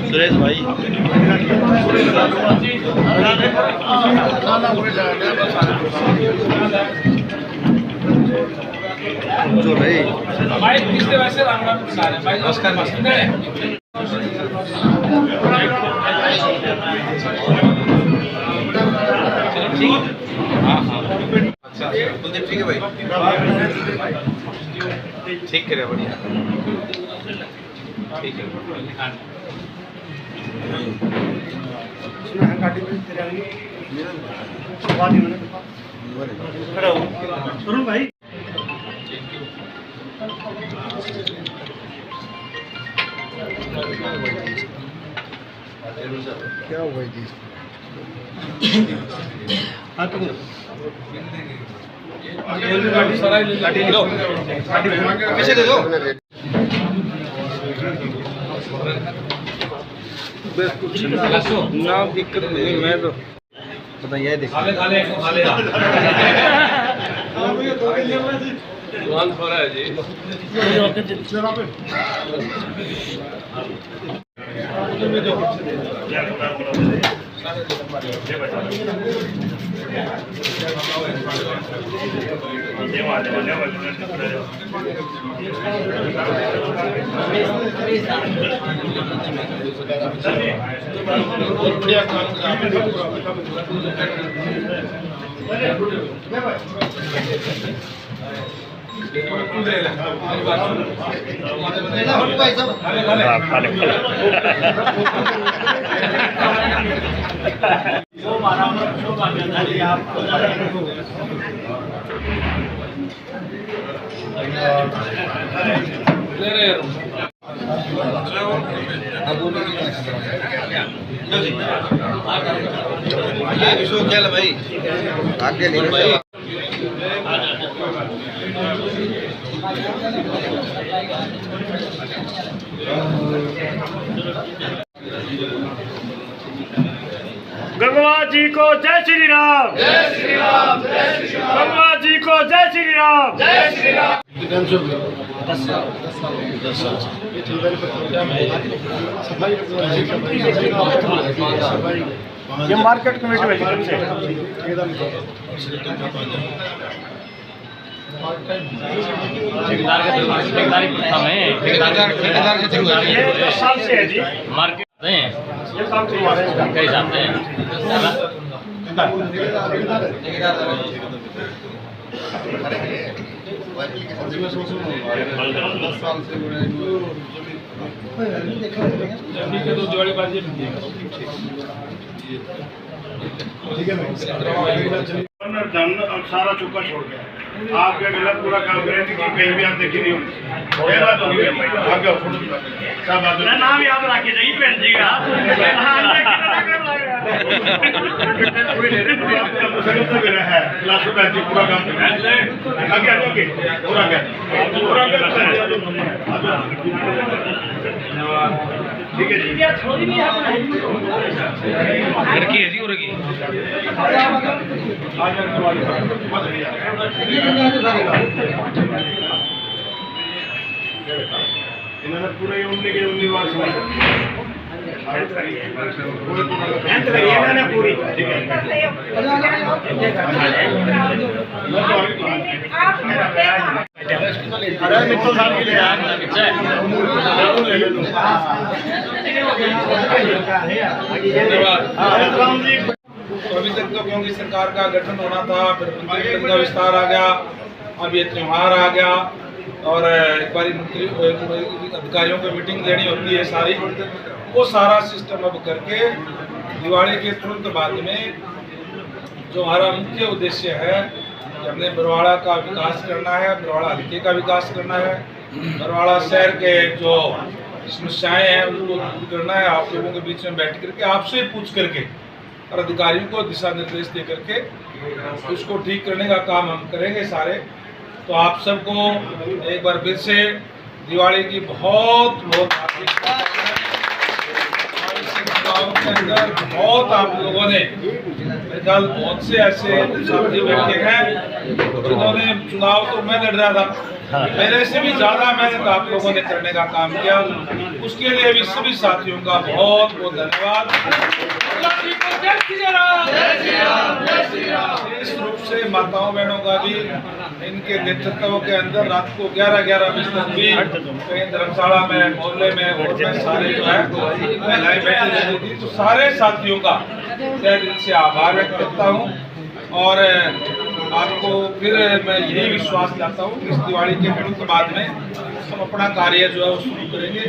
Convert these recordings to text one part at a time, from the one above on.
सुरेश भाई जो भाई कुलदीप ठीक है भाई, ठीक करे बढ़िया, ठीक है भाई। क्या हुआ जी? कैसे दे दो ना, दिक्कत नहीं, मैं तो पता यह देख क्या भाई आगे नहीं भाई। गंगवा जी को जय श्री राम, जय श्री राम, जय श्री राम। गंगवा जी को जय श्री राम, जय श्री राम। 10 साल ये मार्केट कमेटी में साल से है जी मार्केट ये काम कई जाते हैं। सारा चुका छोड़ गया, आपके गलत पूरा काम करें कि कहीं भी आप देखी नहीं होगी। नाम याद रखिए जाइए बहन जी का है पूरा काम आगे आगे पूरा ठीक है जी। लड़की है जी और की इन्होंने पूरे 19 बार सुना पूरी ठीक है। अरे मित्रों साहब के लिए अभी तक तो क्योंकि सरकार का गठन होना था, फिर मंत्रिमंडल का विस्तार आ गया, अब ये त्योहार आ गया और एक बार अधिकारियों को मीटिंग लेनी होती है सारी, वो सारा सिस्टम अब करके दिवाली के तुरंत बाद में जो हमारा मुख्य उद्देश्य है कि हमने बरवाड़ा का विकास करना है, बरवाड़ा हल्के का विकास करना है, बरवाड़ा शहर के जो समस्याएं हैं उनको दूर करना है। आप लोगों के बीच में बैठ करके आपसे पूछ करके और अधिकारियों को दिशा निर्देश दे करके उसको ठीक करने का काम हम करेंगे सारे। तो आप सबको एक बार फिर से दिवाली की बहुत बहुत हार्दिक शुभकामनाएं। चुनाव के अंदर बहुत आप लोगों ने, मेरे ख्याल बहुत से ऐसे साथी बैठे हैं जिन्होंने चुनाव तो मैं लड़ रहा था, मेरे से भी ज्यादा मेहनत आप लोगों ने करने का काम किया। उसके लिए भी सभी साथियों का बहुत बहुत धन्यवाद। विशेष रूप से माताओं बहनों का भी, इनके नेतृत्व के अंदर रात को 11-11 बजे तक भी कहीं धर्मशाला में, मोहल्ले में और में सारे जो है महिलाएं बैठी रहती थी। तो सारे साथियों का तहे दिल से आभार व्यक्त करता हूँ और आपको फिर मैं यही विश्वास दिलाता हूँ कि इस दिवाली के तुरंत बाद में हम अपना कार्य जो है वो शुरू करेंगे।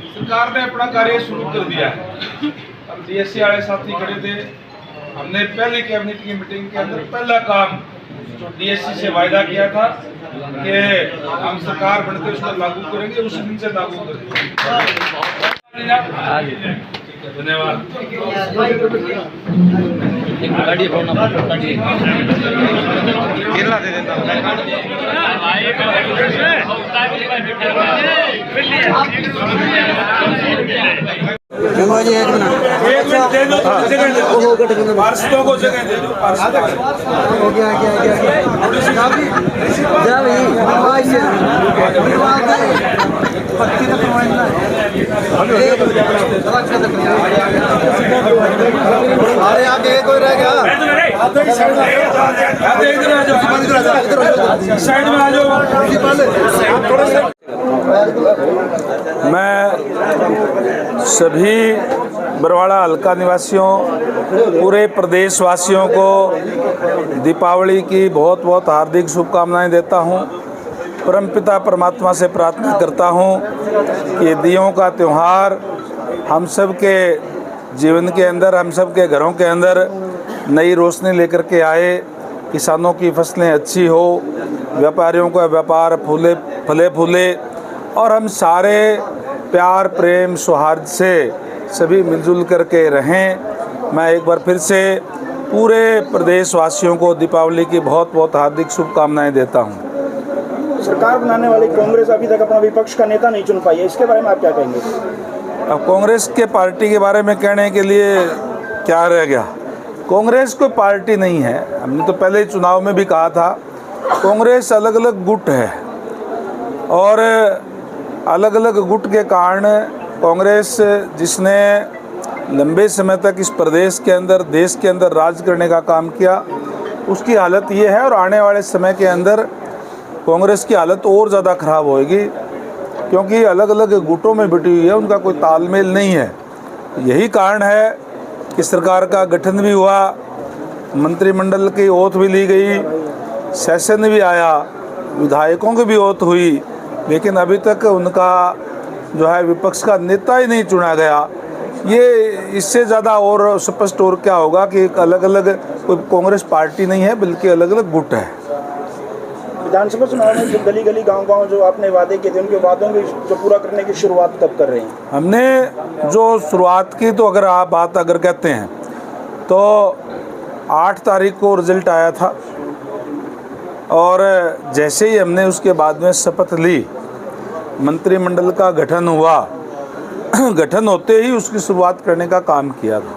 सरकार ने अपना कार्य शुरू कर दिया है। अब डीएससी वाले साथी खड़े थे, हमने पहली कैबिनेट की मीटिंग के अंदर पहला काम जो डीएससी से वायदा किया था कि हम सरकार बनते उसको लागू करेंगे, उस दिन से लागू करेंगे। धन्यवाद। केला दे देता पार्षदों को जगह दे दो। अरे आगे कोई रह गया, साइड में आ जाओ। मैं सभी बरवाड़ा हल्का निवासियों, पूरे प्रदेशवासियों को दीपावली की बहुत बहुत हार्दिक शुभकामनाएं देता हूं। परमपिता परमात्मा से प्रार्थना करता हूं कि दियों का त्यौहार हम सब के जीवन के अंदर, हम सब के घरों के अंदर नई रोशनी लेकर के आए। किसानों की फसलें अच्छी हो, व्यापारियों का व्यापार फले फूले और हम सारे प्यार प्रेम सौहार्द से सभी मिलजुल करके रहें। मैं एक बार फिर से पूरे प्रदेशवासियों को दीपावली की बहुत बहुत हार्दिक शुभकामनाएं देता हूं। सरकार बनाने वाली कांग्रेस अभी तक अपना विपक्ष का नेता नहीं चुन पाई है, इसके बारे में आप क्या कहेंगे? अब कांग्रेस के पार्टी के बारे में कहने के लिए क्या रह गया। कांग्रेस कोई पार्टी नहीं है। हमने तो पहले ही चुनाव में भी कहा था, कांग्रेस अलग अलग गुट है और अलग अलग गुट के कारण कांग्रेस जिसने लंबे समय तक इस प्रदेश के अंदर, देश के अंदर राज करने का काम किया, उसकी हालत ये है और आने वाले समय के अंदर कांग्रेस की हालत और ज़्यादा ख़राब होएगी, क्योंकि अलग अलग गुटों में बटी हुई है, उनका कोई तालमेल नहीं है। यही कारण है कि सरकार का गठन भी हुआ, मंत्रिमंडल की ओथ भी ली गई, सेशन भी आया, विधायकों की भी ओथ हुई, लेकिन अभी तक उनका जो है विपक्ष का नेता ही नहीं चुना गया। ये इससे ज़्यादा और स्पष्ट और क्या होगा कि एक अलग अलग कोई कांग्रेस पार्टी नहीं है, बल्कि अलग अलग गुट है। विधानसभा चुनाव में जो गली गली गांव-गांव जो आपने वादे किए थे, उनके वादों की जो पूरा करने की शुरुआत कब कर रहे हैं? हमने जो शुरुआत की, तो अगर आप बात अगर कहते हैं तो 8 तारीख को रिजल्ट आया था और जैसे ही हमने उसके बाद में शपथ ली, मंत्रिमंडल का गठन हुआ, गठन होते ही उसकी शुरुआत करने का काम किया था।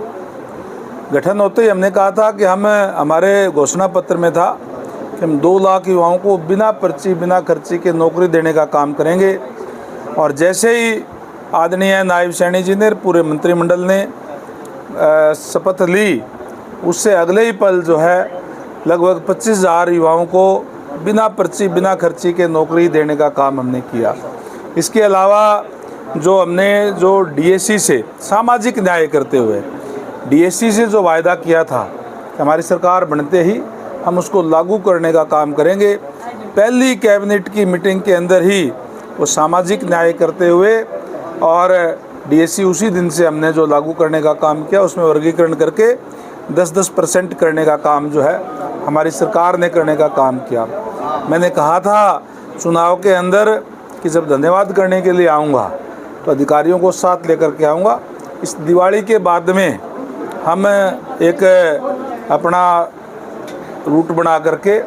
गठन होते ही हमने कहा था कि हम, हमारे घोषणा पत्र में था कि हम 2 लाख युवाओं को बिना पर्ची बिना खर्ची के नौकरी देने का काम करेंगे। और जैसे ही आदरणीय नायब सैनी जी ने, पूरे मंत्रिमंडल ने शपथ ली, उससे अगले ही पल जो है लगभग 25,000 युवाओं को बिना पर्ची बिना खर्ची के नौकरी देने का काम हमने किया। इसके अलावा जो डीएससी से सामाजिक न्याय करते हुए डीएससी से जो वायदा किया था कि हमारी सरकार बनते ही हम उसको लागू करने का काम करेंगे, पहली कैबिनेट की मीटिंग के अंदर ही वो सामाजिक न्याय करते हुए और डीएससी उसी दिन से हमने जो लागू करने का काम किया, उसमें वर्गीकरण करके 10% करने का काम जो है हमारी सरकार ने करने का काम किया। मैंने कहा था चुनाव के अंदर कि जब धन्यवाद करने के लिए आऊँगा तो अधिकारियों को साथ लेकर के आऊँगा। इस दिवाली के बाद में हम एक अपना रूट बना करके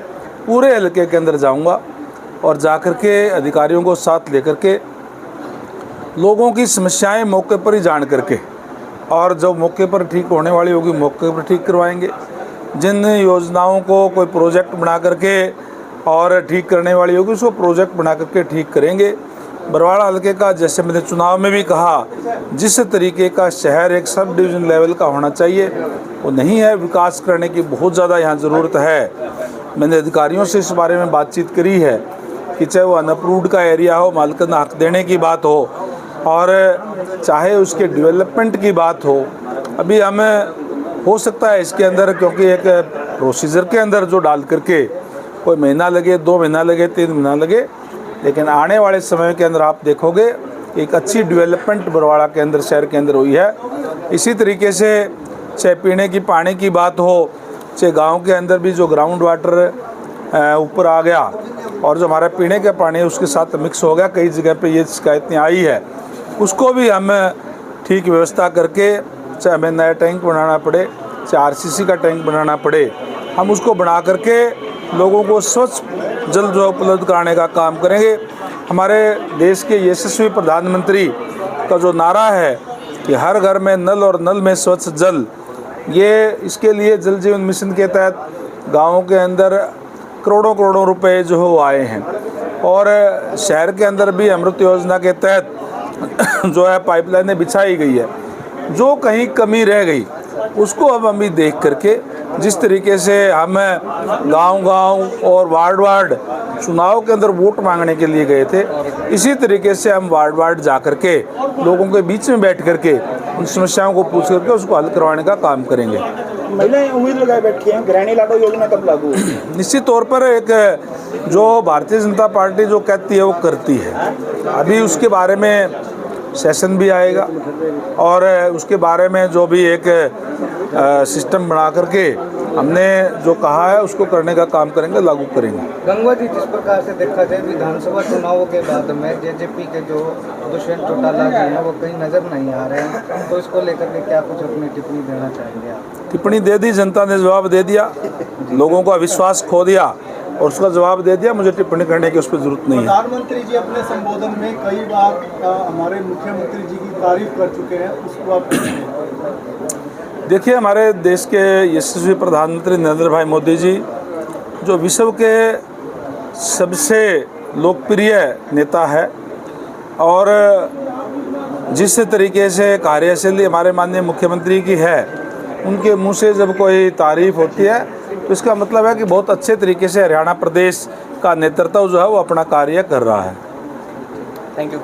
पूरे हल्के के अंदर जाऊँगा और जाकर के अधिकारियों को साथ लेकर के लोगों की समस्याएं मौके पर ही जान करके और जो मौके पर ठीक होने वाली होगी मौके पर ठीक करवाएंगे। जिन योजनाओं को कोई प्रोजेक्ट बना करके और ठीक करने वाली होगी उसको प्रोजेक्ट बना करके ठीक करेंगे। बरवाड़ा हल्के का जैसे मैंने चुनाव में भी कहा, जिस तरीके का शहर एक सब डिवीज़न लेवल का होना चाहिए वो नहीं है। विकास करने की बहुत ज़्यादा यहाँ ज़रूरत है। मैंने अधिकारियों से इस बारे में बातचीत करी है कि चाहे वो अनअप्रूव्ड का एरिया हो, मालिकाना हक देने की बात हो और चाहे उसके डेवलपमेंट की बात हो। अभी हम हो सकता है इसके अंदर, क्योंकि एक प्रोसीजर के अंदर जो डाल करके कोई महीना लगे, 2 महीना लगे, 3 महीना लगे, लेकिन आने वाले समय के अंदर आप देखोगे एक अच्छी डेवलपमेंट बरवाड़ा के अंदर, शहर के अंदर हुई है। इसी तरीके से चाहे पीने की पानी की बात हो, चाहे गांव के अंदर भी जो ग्राउंड वाटर ऊपर आ गया और जो हमारा पीने का पानी है उसके साथ मिक्स हो गया, कई जगह पे ये शिकायतें आई है, उसको भी हम ठीक व्यवस्था करके, चाहे हमें नया टैंक बनाना पड़े, चाहे आरसीसी का टैंक बनाना पड़े, हम उसको बना करके लोगों को स्वच्छ जल जो उपलब्ध कराने का काम करेंगे। हमारे देश के यशस्वी प्रधानमंत्री का जो नारा है कि हर घर में नल और नल में स्वच्छ जल, ये इसके लिए जल जीवन मिशन के तहत गाँवों के अंदर करोड़ों करोड़ों रुपए जो है वो आए हैं और शहर के अंदर भी अमृत योजना के तहत जो है पाइपलाइनें बिछाई गई है। जो कहीं कमी रह गई उसको अब हम भी देख करके, जिस तरीके से हम गांव-गांव और वार्ड चुनाव के अंदर वोट मांगने के लिए गए थे, इसी तरीके से हम वार्ड जा करके लोगों के बीच में बैठ करके उन समस्याओं को पूछ करके उसको हल करवाने का काम करेंगे। महिलाएं उम्मीद लगाए बैठी हैं, गृहिणी लाडो योजना कब लागू होगी? निश्चित तौर पर एक जो भारतीय जनता पार्टी जो कहती है वो करती है। अभी उसके बारे में सेशन भी आएगा और उसके बारे में जो भी एक सिस्टम बना करके हमने जो कहा है उसको करने का काम करेंगे, लागू करेंगे। गंगवा जी, जिस प्रकार से देखा जाए विधानसभा चुनावों के बाद में जेजेपी के जो दुष्यंत चौटाला जी हैं वो कहीं नजर नहीं आ रहे हैं, तो इसको लेकर के क्या कुछ अपनी टिप्पणी देना चाहेंगे आप? टिप्पणी दे दी, जनता ने जवाब दे दिया, लोगों का विश्वास खो दिया और उसका जवाब दे दिया। मुझे टिप्पणी करने की उस पर जरूरत नहीं है। प्रधानमंत्री जी अपने संबोधन में कई बार हमारे मुख्यमंत्री जी की तारीफ कर चुके हैं, उसको आप देखिए, हमारे देश के यशस्वी प्रधानमंत्री नरेंद्र भाई मोदी जी जो विश्व के सबसे लोकप्रिय नेता है और जिस तरीके से कार्यशैली हमारे माननीय मुख्यमंत्री की है, उनके मुंह से जब कोई तारीफ होती है तो इसका मतलब है कि बहुत अच्छे तरीके से हरियाणा प्रदेश का नेतृत्व जो है वो अपना कार्य कर रहा है। Thank you.